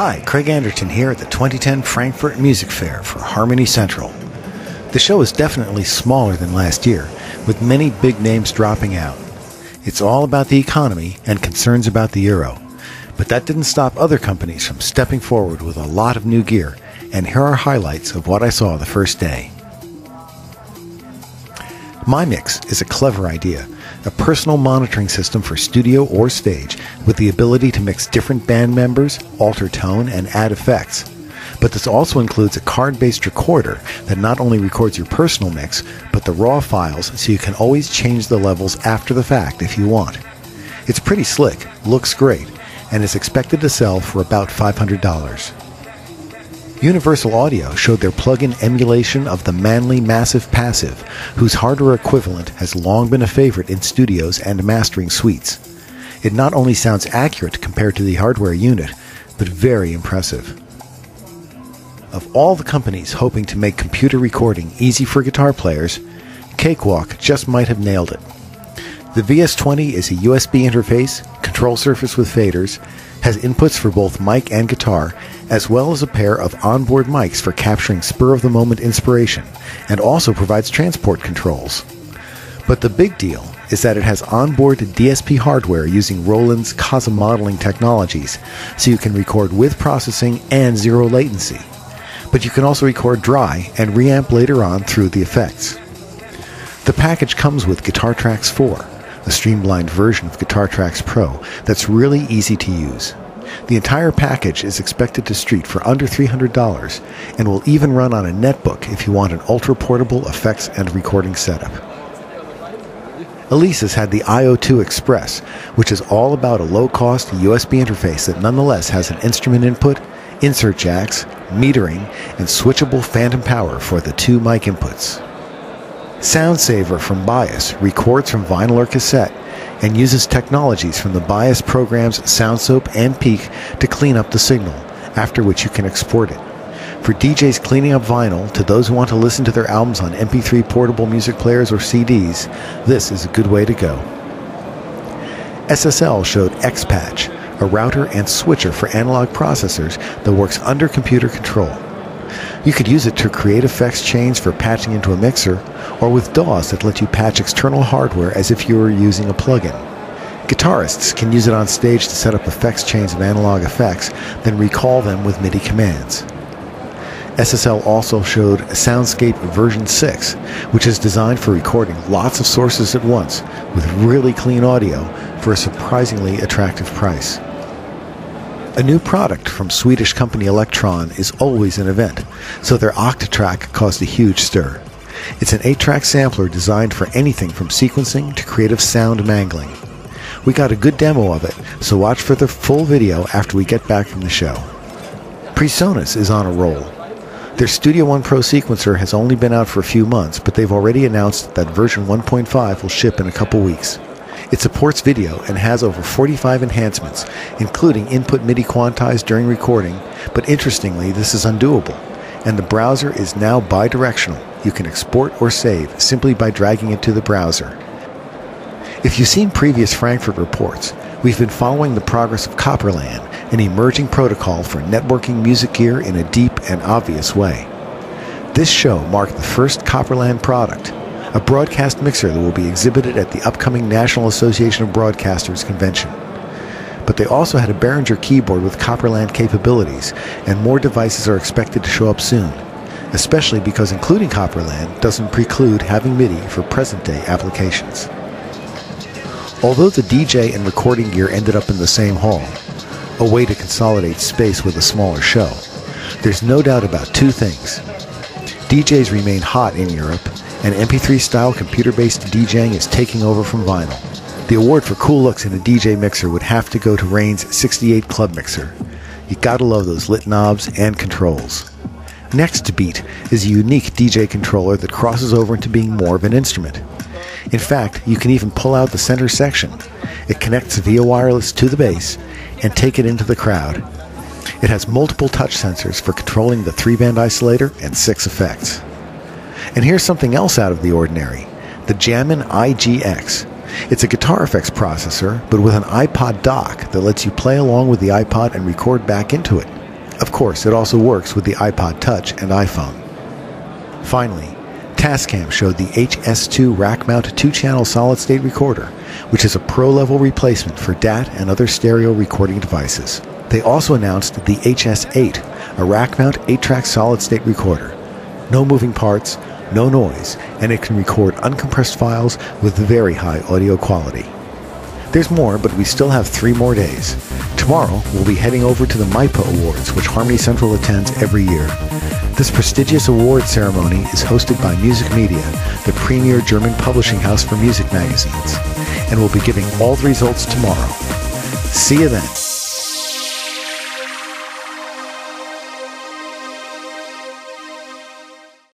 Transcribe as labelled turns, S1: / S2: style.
S1: Hi, Craig Anderton here at the 2010 Frankfurt Music Fair for Harmony Central. The show is definitely smaller than last year, with many big names dropping out. It's all about the economy and concerns about the euro. But that didn't stop other companies from stepping forward with a lot of new gear, and here are highlights of what I saw the first day. MyMix is a clever idea, a personal monitoring system for studio or stage with the ability to mix different band members, alter tone, and add effects. But this also includes a card-based recorder that not only records your personal mix, but the raw files so you can always change the levels after the fact if you want. It's pretty slick, looks great, and is expected to sell for about $500. Universal Audio showed their plug-in emulation of the Manley Massive Passive, whose hardware equivalent has long been a favorite in studios and mastering suites. It not only sounds accurate compared to the hardware unit, but very impressive. Of all the companies hoping to make computer recording easy for guitar players, Cakewalk just might have nailed it. The VS20 is a USB interface, control surface with faders, has inputs for both mic and guitar, as well as a pair of onboard mics for capturing spur-of-the-moment inspiration, and also provides transport controls. But the big deal is that it has onboard DSP hardware using Roland's COSM modeling technologies, so you can record with processing and zero latency. But you can also record dry and reamp later on through the effects. The package comes with Guitar Tracks 4, a streamlined version of Guitar Tracks Pro that's really easy to use. The entire package is expected to street for under $300 and will even run on a netbook if you want an ultra-portable effects and recording setup. Alesis had the IO2 Express, which is all about a low-cost USB interface that nonetheless has an instrument input, insert jacks, metering, and switchable phantom power for the two mic inputs. SoundSaver from Bias records from vinyl or cassette and uses technologies from the Bias program's SoundSoap and Peak to clean up the signal, after which you can export it. For DJs cleaning up vinyl to those who want to listen to their albums on MP3 portable music players or CDs, this is a good way to go. SSL showed Xpatch, a router and switcher for analog processors that works under computer control. You could use it to create effects chains for patching into a mixer, or with DAWs that let you patch external hardware as if you were using a plugin. Guitarists can use it on stage to set up effects chains of analog effects, then recall them with MIDI commands. SSL also showed Soundscape version 6, which is designed for recording lots of sources at once with really clean audio for a surprisingly attractive price. A new product from Swedish company Electron is always an event, so their Octatrack caused a huge stir. It's an 8-track sampler designed for anything from sequencing to creative sound mangling. We got a good demo of it, so watch for the full video after we get back from the show. PreSonus is on a roll. Their Studio One Pro sequencer has only been out for a few months, but they've already announced that version 1.5 will ship in a couple weeks. It supports video and has over 45 enhancements, including input MIDI quantized during recording, but interestingly, this is undoable, and the browser is now bi-directional. You can export or save simply by dragging it to the browser. If you've seen previous Frankfurt reports, we've been following the progress of Copperland, an emerging protocol for networking music gear in a deep and obvious way. This show marked the first Copperland product, a broadcast mixer that will be exhibited at the upcoming National Association of Broadcasters convention. But they also had a Behringer keyboard with Copperland capabilities, and more devices are expected to show up soon, especially because including Copperland doesn't preclude having MIDI for present-day applications. Although the DJ and recording gear ended up in the same hall, a way to consolidate space with a smaller show, there's no doubt about two things. DJs remain hot in Europe, and MP3-style computer-based DJing is taking over from vinyl. The award for cool looks in a DJ mixer would have to go to Rain's 68 Club Mixer. You gotta love those lit knobs and controls. Next to Beat is a unique DJ controller that crosses over into being more of an instrument. In fact, you can even pull out the center section. It connects via wireless to the bass and take it into the crowd. It has multiple touch sensors for controlling the 3-band isolator and 6 effects. And here's something else out of the ordinary, the Jammin IGX. It's a guitar effects processor, but with an iPod dock that lets you play along with the iPod and record back into it. Of course, it also works with the iPod Touch and iPhone. Finally, Tascam showed the HS2 rack-mount 2-channel solid-state recorder, which is a pro-level replacement for DAT and other stereo recording devices. They also announced the HS8, a rack-mount 8-track solid-state recorder. No moving parts, no noise, and it can record uncompressed files with very high audio quality. There's more, but we still have 3 more days. Tomorrow, we'll be heading over to the MIPA Awards, which Harmony Central attends every year. This prestigious award ceremony is hosted by Music Media, the premier German publishing house for music magazines, and we'll be giving all the results tomorrow. See you then.